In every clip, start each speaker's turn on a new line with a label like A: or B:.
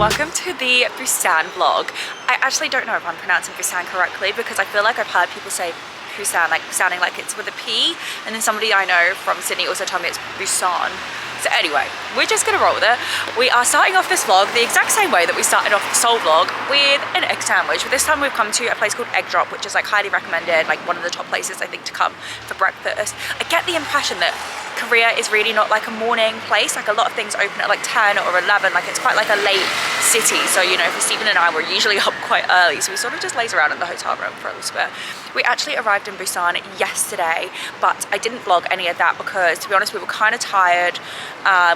A: welcome to the Busan vlog. I actually don't know if I'm pronouncing Busan correctly because I feel like I've heard people say Busan, like sounding like it's with a P, and then somebody I know from Sydney also told me it's Busan. So anyway, we're just gonna roll with it. We are starting off this vlog the exact same way that we started off the Seoul vlog, with an egg sandwich. But this time we've come to a place called Egg Drop, which is like highly recommended, like one of the top places I think to come for breakfast. I get the impression that Korea is really not like a morning place. Like a lot of things open at like 10 or 11, like it's quite like a late city. So you know, for Stephen and I, we're usually up quite early, so we sort of just laze around in the hotel room for a little bit. We actually arrived in Busan yesterday, but I didn't vlog any of that because, to be honest, we were kind of tired.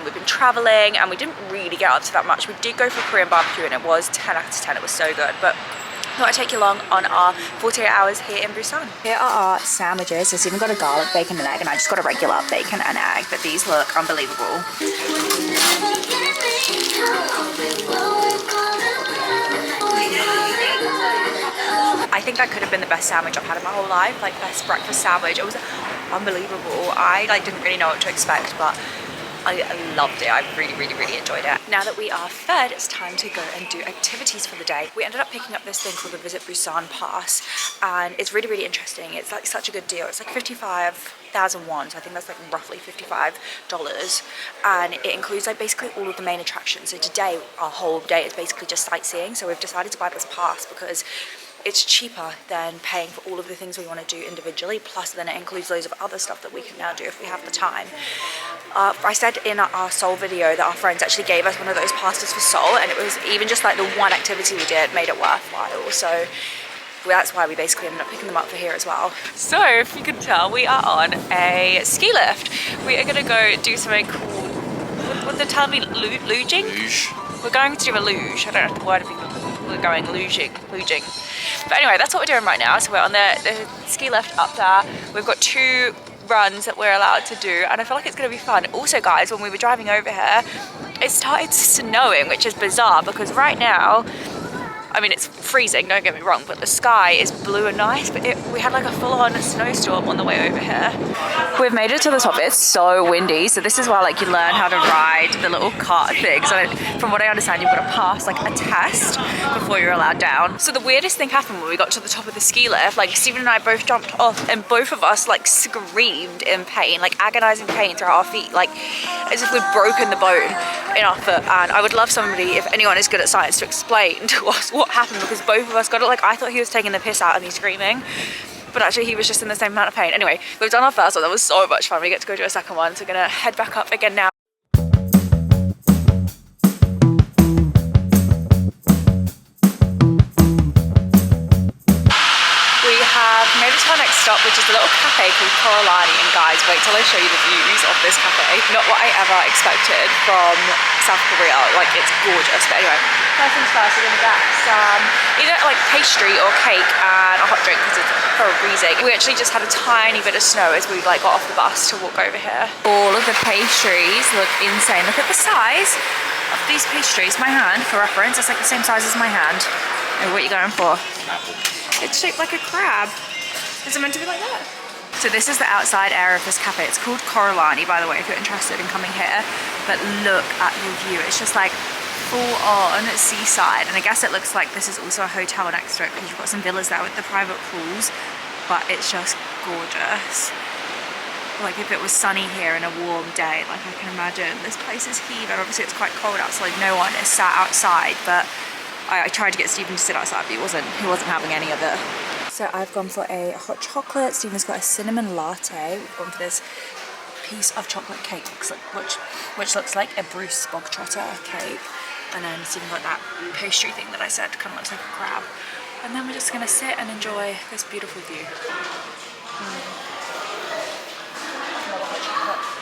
A: We've been traveling and we didn't really get up to that much. We did go for Korean barbecue and it was 10 out of 10. It was so good. But thought I'd take you along on our 48 hours here in Busan. Here are our sandwiches. It's even got a garlic bacon and egg, and I just got a regular bacon and egg, but these look unbelievable. I think that could have been the best sandwich I've had in my whole life, like best breakfast sandwich. It was unbelievable. I like didn't really know what to expect, but I loved it. I really enjoyed it. Now that we are fed, it's time to go and do activities for the day. We ended up picking up this thing called the Visit Busan Pass, and it's really interesting. It's like such a good deal. It's like 55,000 won, so I think that's like roughly $55, and it includes like basically all of the main attractions. So today, our whole day is basically just sightseeing. So we've decided to buy this pass because it's cheaper than paying for all of the things we want to do individually, plus then it includes loads of other stuff that we can now do if we have the time. I said in our Seoul video that our friends actually gave us one of those passes for Seoul, and it was even just like the one activity we did made it worthwhile. So that's why we basically ended up picking them up for here as well. So if you can tell, we are on a ski lift. We are going to go do something called, what did they tell me, luging? Luge. We're going to do a luge. I don't know the word if we're going luging. But anyway, that's what we're doing right now. So we're on the ski lift up there. We've got 2 runs that we're allowed to do, and I feel like it's going to be fun. Also guys, when we were driving over here, it started snowing, which is bizarre because right now, I mean, it's freezing, don't get me wrong, but the sky is blue and nice, but we had like a full-on snowstorm on the way over here. We've made it to the top. It's so windy, so this is where like you learn how to ride the little cart thing. So from what I understand, you've got to pass like a test before you're allowed down. So the weirdest thing happened when we got to the top of the ski lift. Like Stephen and I both jumped off, and both of us like screamed in pain, like agonizing pain throughout our feet, like as if we'd broken the bone in our foot. And I would love somebody, if anyone is good at science, to explain to us what happened, because both of us got it. Like I thought he was taking the piss out of me screaming, but actually he was just in the same amount of pain. Anyway, we've done our first one. That was so much fun. We get to go do a second one, so we're gonna head back up again now. We have made it to our next stop, which is a little cafe called Coralani, and guys, wait till I show you the views of this cafe. Not what I ever expected from South Korea. Like, it's gorgeous. But anyway, first things first, we're gonna get some either like pastry or cake and a hot drink because it's for a reason. We actually just had a tiny bit of snow as we like got off the bus to walk over here. All of the pastries look insane. Look at the size of these pastries. My hand, for reference, it's like the same size as my hand. Oh, what are you going for? It's shaped like a crab. Is it meant to be like that? So this is the outside area of this cafe. It's called Coralani, by the way, if you're interested in coming here. But look at the view. It's just like full on seaside. And I guess it looks like this is also a hotel next to it because you've got some villas there with the private pools. But it's just gorgeous. Like if it was sunny here in a warm day, like I can imagine this place is heaving. Obviously it's quite cold outside. No one is sat outside, but I tried to get Stephen to sit outside, but he wasn't having any of it. So I've gone for a hot chocolate. Stephen's got a cinnamon latte. We've gone for this piece of chocolate cake, which looks like a Bruce Bogtrotter cake. And then Stephen got that pastry thing that I said kind of looks like a crab. And then we're just gonna sit and enjoy this beautiful view. Another hot chocolate.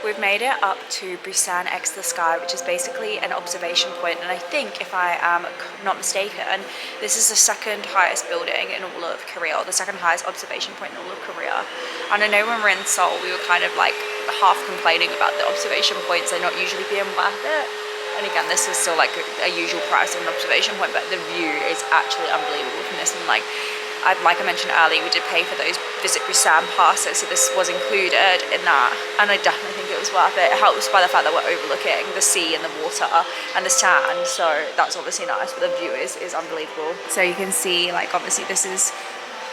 A: We've we've made it up to Busan X the Sky, which is basically an observation point, and I think, if I am not mistaken, this is the second highest building in all of Korea, or the second highest observation point in all of Korea. And I know when we're in Seoul, we were kind of like half complaining about the observation points and not usually being worth it. And again, this is still like a usual price of an observation point, but the view is actually unbelievable from this. And like I mentioned earlier, we did pay for those Visit Busan passes, so this was included in that, and I definitely think it was worth it. It helps by the fact that we're overlooking the sea and the water and the sand, so that's obviously nice, but the view is unbelievable. So you can see, like, obviously this is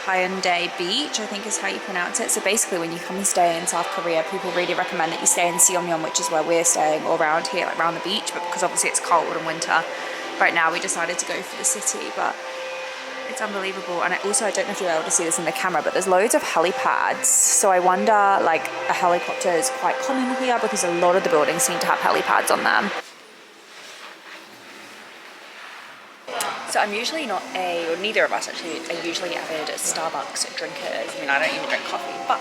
A: Hyundai Beach, I think is how you pronounce it. So basically when you come and stay in South Korea, people really recommend that you stay in Seomyeon, which is where we're staying, or around here, like around the beach, but because obviously it's cold in winter. Right now we decided to go for the city, but it's unbelievable. And I don't know if you're able to see this in the camera, but there's loads of helipads. So I wonder, like, a helicopter is quite common here because a lot of the buildings seem to have helipads on them. So I'm usually not or neither of us actually are usually avid Starbucks drinkers. I mean, I don't even drink coffee, but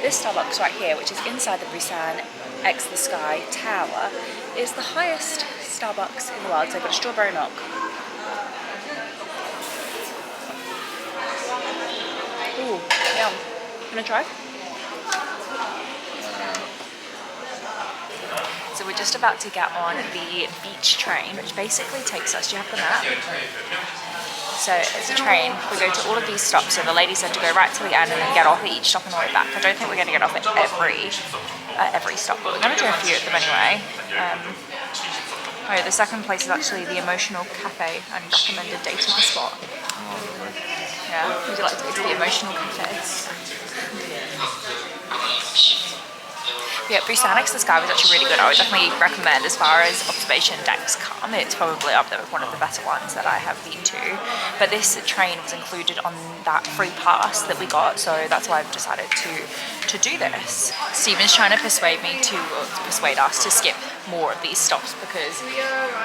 A: this Starbucks right here, which is inside the Busan X the Sky Tower, is the highest Starbucks in the world. So I've got a strawberry milk. Ooh, yum. Wanna try? So we're just about to get on the beach train, which basically takes us, do you have the map? So it's a train, we go to all of these stops, so the lady said to go right to the end and then get off at each stop on the way back. I don't think we're going to get off at every stop, but we're going to do a few of them anyway. The second place is actually the Emotional Cafe and recommended dating spot. Yeah, would you like to go to the Emotional Cafe? Yeah, Busan X the Sky was actually really good. I would definitely recommend, as far as observation decks come, it's probably up there with one of the better ones that I have been to. But this train was included on that free pass that we got, so that's why I've decided to do this. Steven's trying to persuade us to skip more of these stops because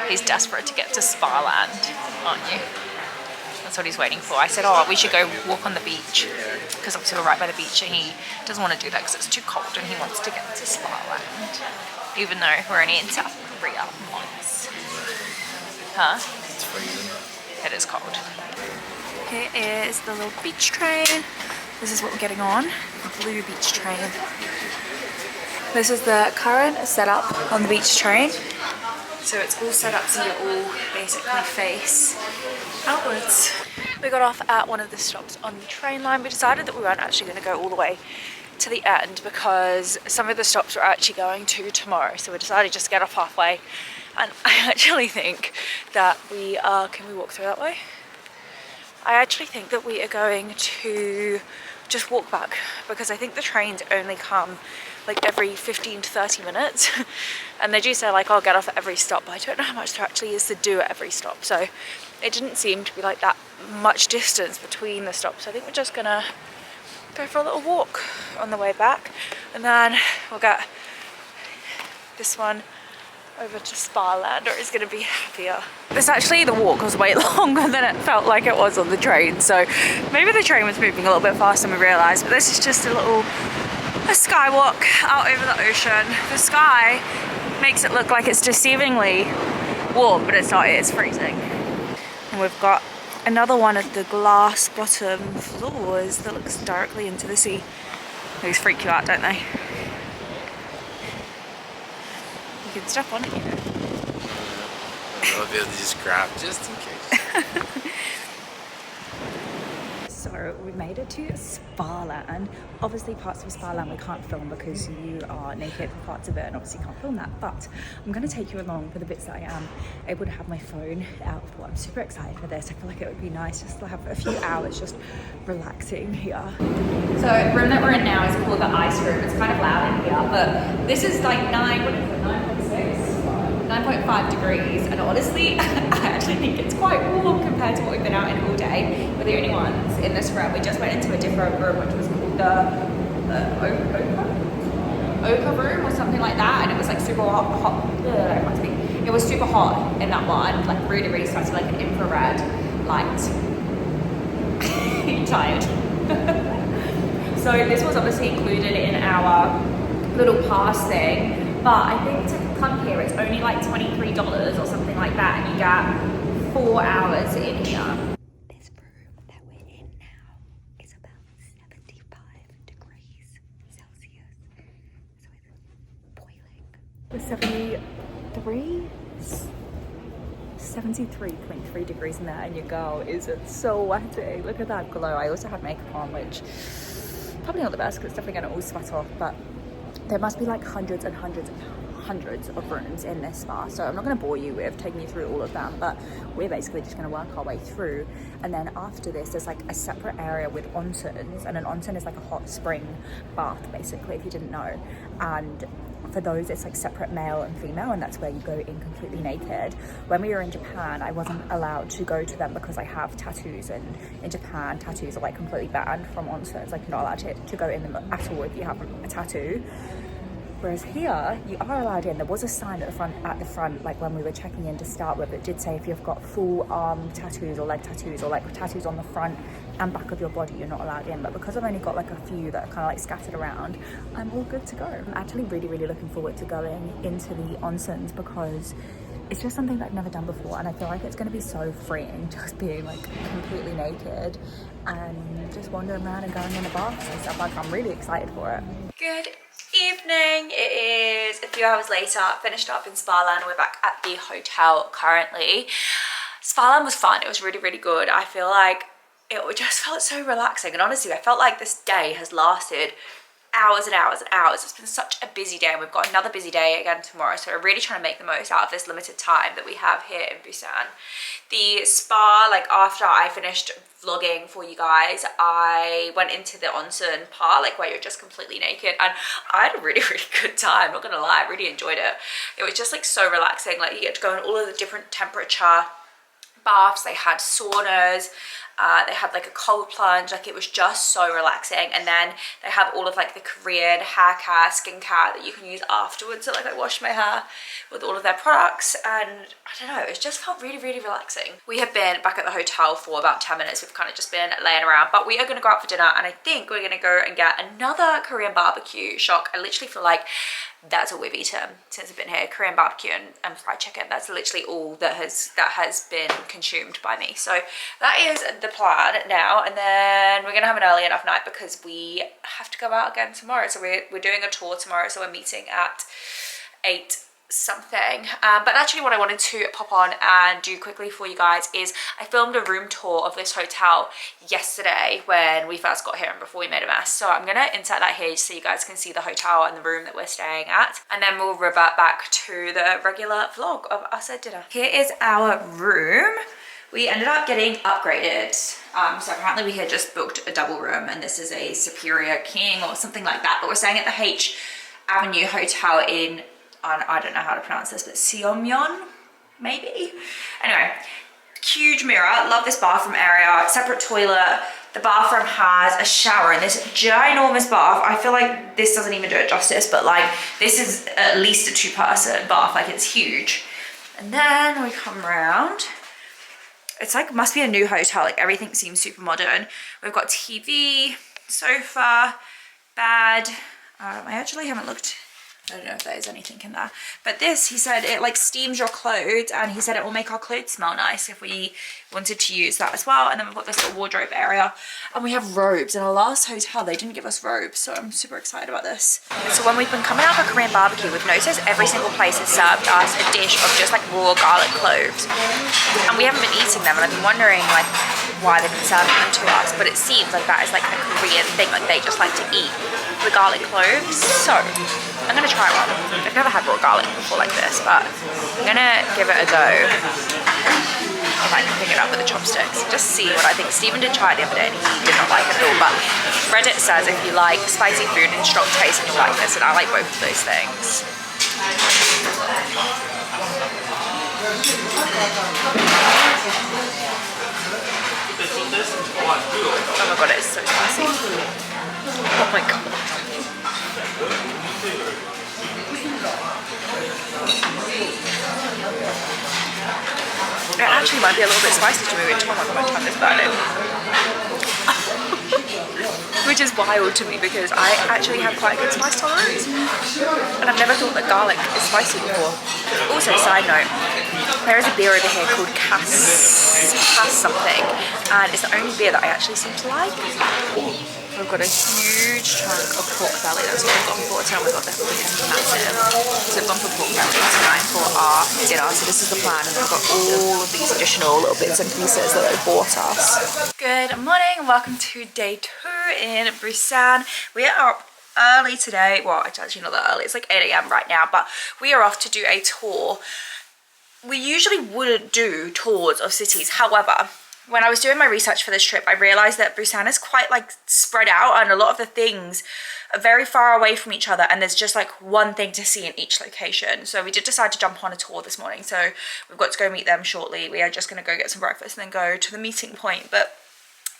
A: he's desperate to get to Spa Land, aren't you? That's what he's waiting for. I said, oh, we should go walk on the beach, because obviously we're right by the beach, and he doesn't want to do that because it's too cold and he wants to get to Spa Land, even though we're only in South Korea once. Huh?
B: It's freezing.
A: It is cold. Here is the little beach train. This is what we're getting on, the blue beach train. This is the current setup on the beach train. So it's all set up so you all basically face outwards. We got off at one of the stops on the train line. We decided that we weren't actually going to go all the way to the end because some of the stops we're actually going to tomorrow. So we decided just to get off halfway. And I actually think that we are, can we walk through that way? I actually think that we are going to just walk back because I think the trains only come like every 15 to 30 minutes and they do say like, I'll get off at every stop, but I don't know how much there actually is to do at every stop. So it didn't seem to be like that much distance between the stops. So I think we're just gonna go for a little walk on the way back, and then we'll get this one over to Spa Land, or it's gonna be happier. This actually, the walk was way longer than it felt like it was on the train, so maybe the train was moving a little bit faster than we realized, but this is just a skywalk out over the ocean. The sky makes it look like it's deceivingly warm, but it's not, it is freezing. And we've got another one of the glass bottom floors that looks directly into the sea. Those freak you out, don't they? You can step on it, you know.
B: I'll be able to just grab just in case.
A: So we made it to Spa Land. Obviously parts of Spa Land we can't film because you are naked for parts of it, and obviously can't film that, but I'm going to take you along for the bits that I am able to have my phone out for. I'm super excited for this. I feel like it would be nice just to have a few hours just relaxing here. So the room that we're in now is called the ice room. It's kind of loud in here, but this is like 9.5 degrees, and honestly I actually think it's quite warm compared to what we've been out in all day. We're the only ones in this room. We just went into a different room which was called the Oka room or something like that, and it was like super hot. It was super hot in that one, like really, really spicy, like an infrared light. I'm tired. So this was obviously included in our little pass thing, But I think to come here, it's only like $23 or something like that, and you get 4 hours in here. This room that we're in now is about 75 degrees Celsius, so it's boiling. The 73.3 degrees in there, and your girl is so sweaty. Look at that glow. I also have makeup on, which probably not the best because it's definitely going to all sweat off, but there must be like hundreds and hundreds and hundreds of rooms in this spa, so I'm not going to bore you with taking you through all of them, but we're basically just going to work our way through. And then after this, there's like a separate area with onsens, and an onsen is like a hot spring bath basically, if you didn't know. And for those, it's like separate male and female, and that's where you go in completely naked. When we were in Japan, I wasn't allowed to go to them because I have tattoos, and in Japan tattoos are like completely banned from onsens. Like, you're not allowed to go in them at all if you have a tattoo. Whereas here, you are allowed in. There was a sign at the front, like when we were checking in to start with, it did say if you've got full arm tattoos or leg tattoos or like tattoos on the front and back of your body, you're not allowed in. But because I've only got like a few that are kind of like scattered around, I'm all good to go. I'm actually really, really looking forward to going into the onsens because it's just something that I've never done before, and I feel like it's going to be so freeing just being like completely naked and just wandering around and going in the baths and stuff. Like, I'm really excited for it. Good evening. It is a few hours later, finished up in Spa Land. We're back at the hotel currently. Spa Land was fun. It was really, really good. I feel like it just felt so relaxing, and honestly I felt like this day has lasted hours and hours and hours. It's been such a busy day, and we've got another busy day again tomorrow, so we're really trying to make the most out of this limited time that we have here in Busan. The spa, like after I finished vlogging for you guys, I went into the onsen part, like where you're just completely naked, and I had a really, really good time, not gonna lie. I really enjoyed it. It was just like so relaxing. Like, you get to go in all of the different temperature baths. They had saunas, they had like a cold plunge. Like, it was just so relaxing. And then they have all of like the Korean hair care, skincare that you can use afterwards. So like, I washed my hair with all of their products, and I don't know, it just felt really, really relaxing. We have been back at the hotel for about 10 minutes. We've kind of just been laying around, but we are going to go out for dinner, and I think we're going to go and get another Korean barbecue. Shock, I literally feel like that's all we've eaten since I've been here. Korean barbecue and fried chicken. That's literally all that has been consumed by me. So that is the plan now, and then we're gonna have an early enough night because we have to go out again tomorrow. So we're doing a tour tomorrow, so we're meeting at 8 something. But actually what I wanted to pop on and do quickly for you guys is I filmed a room tour of this hotel yesterday when we first got here and before we made a mess. So I'm gonna insert that here so you guys can see the hotel and the room that we're staying at, and then we'll revert back to the regular vlog of us at dinner. Here is our room. We ended up getting upgraded. So apparently we had just booked a double room, and this is a Superior King or something like that, but we're staying at the H Avenue Hotel in, I don't know how to pronounce this, but Seomyeon, maybe? Anyway, huge mirror. Love this bathroom area, separate toilet. The bathroom has a shower in this ginormous bath. I feel like this doesn't even do it justice, but like, this is at least a 2-person bath. Like, it's huge. And then we come around. It's like, must be a new hotel. Like, everything seems super modern. We've got TV, sofa, bed. I actually haven't looked. I don't know if there's anything in there, but this, he said it like steams your clothes, and he said it will make our clothes smell nice if we wanted to use that as well. And then we've got this little wardrobe area, and we have robes. In our last hotel they didn't give us robes, so I'm super excited about this. So when we've been coming out for Korean barbecue, we've noticed every single place has served us a dish of just like raw garlic cloves, and we haven't been eating them, and I've been wondering like why they've been serving them to us, but it seems like that is like a Korean thing. Like, they just like to eat the garlic cloves. So I'm gonna try one. I've never had raw garlic before like this, but I'm gonna give it a go if I can pick it up with the chopsticks. Just see what I think. Steven did try it the other day and he did not like it at all, but Reddit says if you like spicy food and strong taste, and you like this, and I like both of those things. Oh my god, it's so spicy. Oh my god. It actually might be a little bit spicy to me, which, oh my god, my tongue is burning. which is wild to me because I actually have quite a good spice tolerance, and I've never thought that garlic is spicy before. Also, side note, there is a beer over here called Cass something, and it's the only beer that I actually seem to like. We've got a huge chunk of pork belly. That's what we've gone for. So we've got the massive. So we've gone for pork belly tonight for our dinner. So this is the plan, and we've got all of these additional little bits and pieces that they bought us. Good morning and welcome to day 2 in Busan. We are up early today. Well, it's actually not that early. It's like 8 AM right now, but we are off to do a tour. We usually wouldn't do tours of cities. However, when I was doing my research for this trip, I realized that Busan is quite like spread out, and a lot of the things are very far away from each other, and there's just like one thing to see in each location. So we did decide to jump on a tour this morning. So we've got to go meet them shortly. We are just going to go get some breakfast and then go to the meeting point. But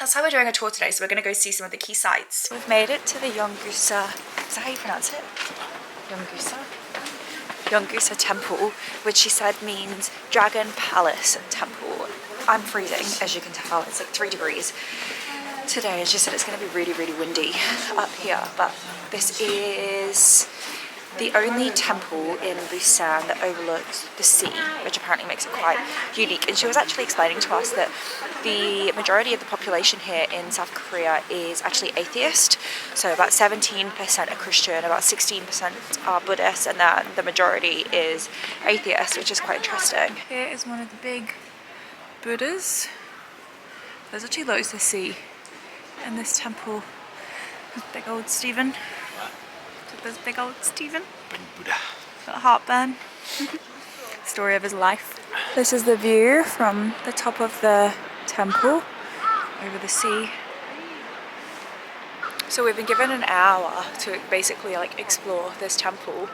A: that's how we're doing a tour today. So we're going to go see some of the key sites. We've made it to the Yeonggusa. Is that how you pronounce it? Yeonggusa Temple, which she said means Dragon Palace Temple. I'm freezing, as you can tell. It's like 3 degrees today. As she said, it's going to be really, really windy up here. But this is the only temple in Busan that overlooks the sea, which apparently makes it quite unique. And she was actually explaining to us that the majority of the population here in South Korea is actually atheist. So about 17% are Christian, about 16% are Buddhist, and then the majority is atheist, which is quite interesting. Here is one of the big Buddhas. There's actually loads to see in this temple. There's big old Stephen. There's big old Stephen.
B: Big Buddha.
A: Got heartburn. Story of his life. This is the view from the top of the temple over the sea. So we've been given an hour to basically like explore this temple.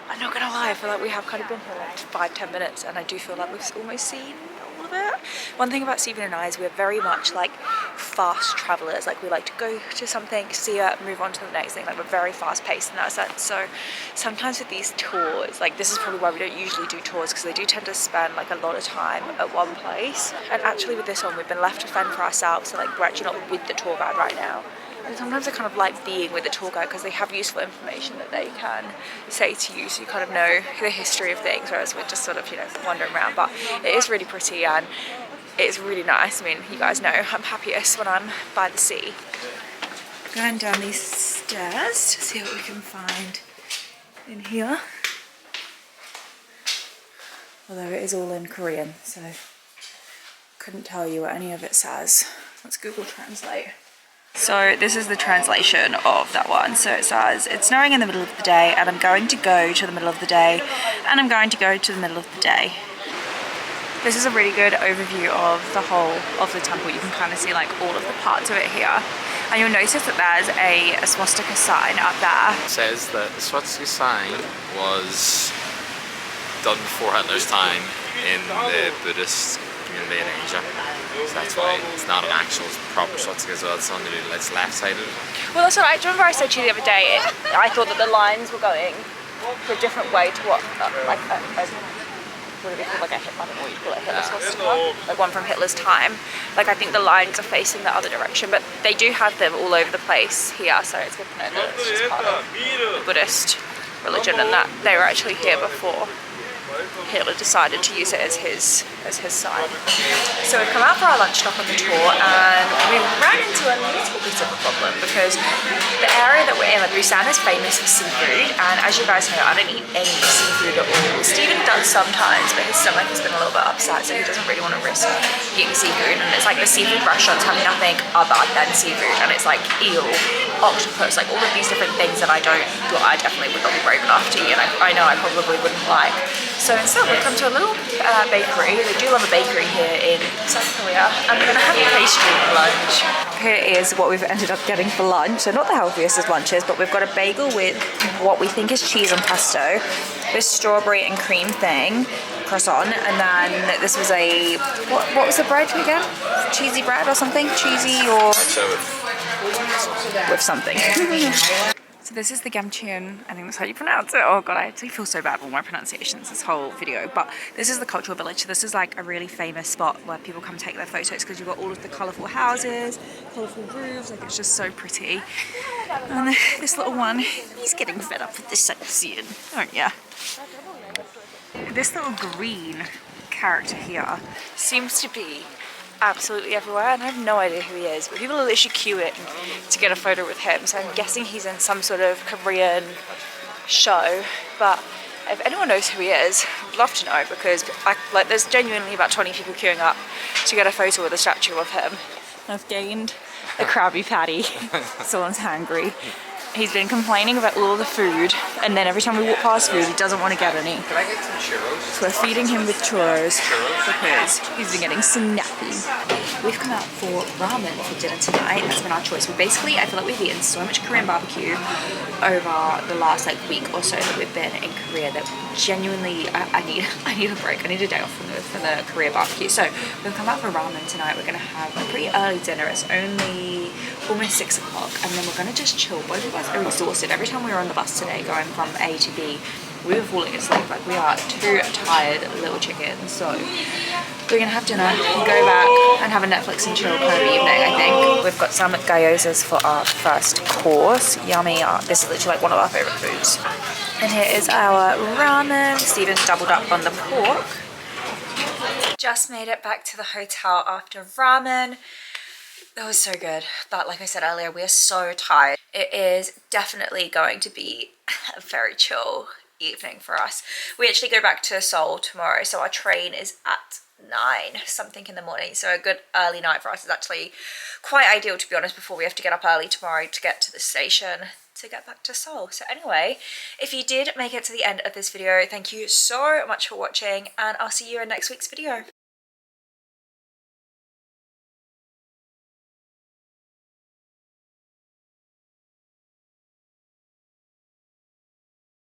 A: I'm not gonna lie, I feel like we have kind of been here like 5-10 minutes, and I do feel like we've almost seen all of it. One thing about Stephen and I is we're very much like fast travelers. Like we like to go to something, see it, move on to the next thing. Like we're very fast paced in that sense. So sometimes with these tours, like this is probably why we don't usually do tours, because they do tend to spend like a lot of time at one place. And actually with this one, we've been left to fend for ourselves. So like we're actually not with the tour guide right now. And sometimes I kind of like being with the tour guide because they have useful information that they can say to you, so you kind of know the history of things, whereas we're just sort of, you know, wandering around. But it is really pretty and it's really nice. I mean, you guys know I'm happiest when I'm by the sea. Going down these stairs to see what we can find in here. Although it is all in Korean, so couldn't tell you what any of it says. Let's Google Translate. So this is the translation of that one. So it says, it's snowing in the middle of the day, and I'm going to go to the middle of the day, and I'm going to go to the middle of the day. This is a really good overview of the whole of the temple. You can kind of see like all of the parts of it here. And you'll notice that there's a swastika sign up there.
B: It says that the swastika sign was done before Hitler's time in the Buddhist community in Asia. So that's why it's not an actual proper swastika as well. It's only it's left-sided.
A: Well, that's what I remember I said to you the other day. I thought that the lines were going for a different way to what, like what do they call, like a Hitler, I don't know what you call it, Hitler swastika, like one from Hitler's time. Like I think the lines are facing the other direction, but they do have them all over the place here, so it's good to know that it's just part of the Buddhist religion and that they were actually here before Hitler decided to use it as his sign. So we've come out for our lunch stop on the tour, and we ran into a little bit of a problem because the area that we're in, like Busan, is famous for seafood, and as you guys know, I don't eat any seafood at all. Stephen does sometimes, but his stomach has been a little bit upset, so he doesn't really want to risk eating seafood. And it's like the seafood restaurants have nothing other than seafood, and it's like eel, octopus, like all of these different things that I definitely would not be brave enough to eat, and I know I probably wouldn't like. So instead we've come to a little bakery. They do love a bakery here in South Korea, and we're going to have a pastry for lunch. Here is what we've ended up getting for lunch. So not the healthiest of lunches, but we've got a bagel with what we think is cheese and pesto, this strawberry and cream thing, croissant, and then this was a, what was the bread again? Cheesy bread or something? Cheesy or with something. So this is the Gamcheon, I think that's how you pronounce it. Oh god, I actually feel so bad with my pronunciations this whole video. But this is the cultural village. This is like a really famous spot where people come take their photos because you've got all of the colourful houses, colourful roofs, like it's just so pretty. And this little one, he's getting fed up with the sightseeing, aren't ya? This little green character here seems to be absolutely everywhere, and I have no idea who he is, but people are literally queuing to get a photo with him, so I'm guessing he's in some sort of Korean show. But if anyone knows who he is, I'd love to know, because like there's genuinely about 20 people queuing up to get a photo with a statue of him. I've gained a Krabby Patty. Someone's hungry. He's been complaining about all the food, and then every time we walk past food, he doesn't want to get any.
B: Can I get some churros?
A: So we're feeding him with churros because he's been getting snappy. We've come out for ramen for dinner tonight. That's been our choice. I feel like we've eaten so much Korean barbecue over the last like week or so that we've been in Korea that genuinely I need a break. I need a day off from the Korea barbecue. So we've come out for ramen tonight. We're gonna have a pretty early dinner. It's only almost 6 o'clock, and then we're gonna just chill. Both of us are exhausted. Every time we were on the bus today going from A to B, we were falling asleep. Like, we are two tired little chickens. So we're gonna have dinner, go back and have a Netflix and chill kind of evening, I think. We've got some gyozas for our first course. Yummy. This is literally like one of our favorite foods. And here is our ramen. Steven's doubled up on the pork. Just made it back to the hotel after ramen. That was so good, but like I said earlier, we are so tired. It is definitely going to be a very chill evening for us. We actually go back to Seoul tomorrow, so our train is at 9 something in the morning, so a good early night for us is actually quite ideal, to be honest, before we have to get up early tomorrow to get to the station to get back to Seoul. So anyway, if you did make it to the end of this video, thank you so much for watching, and I'll see you in next week's video.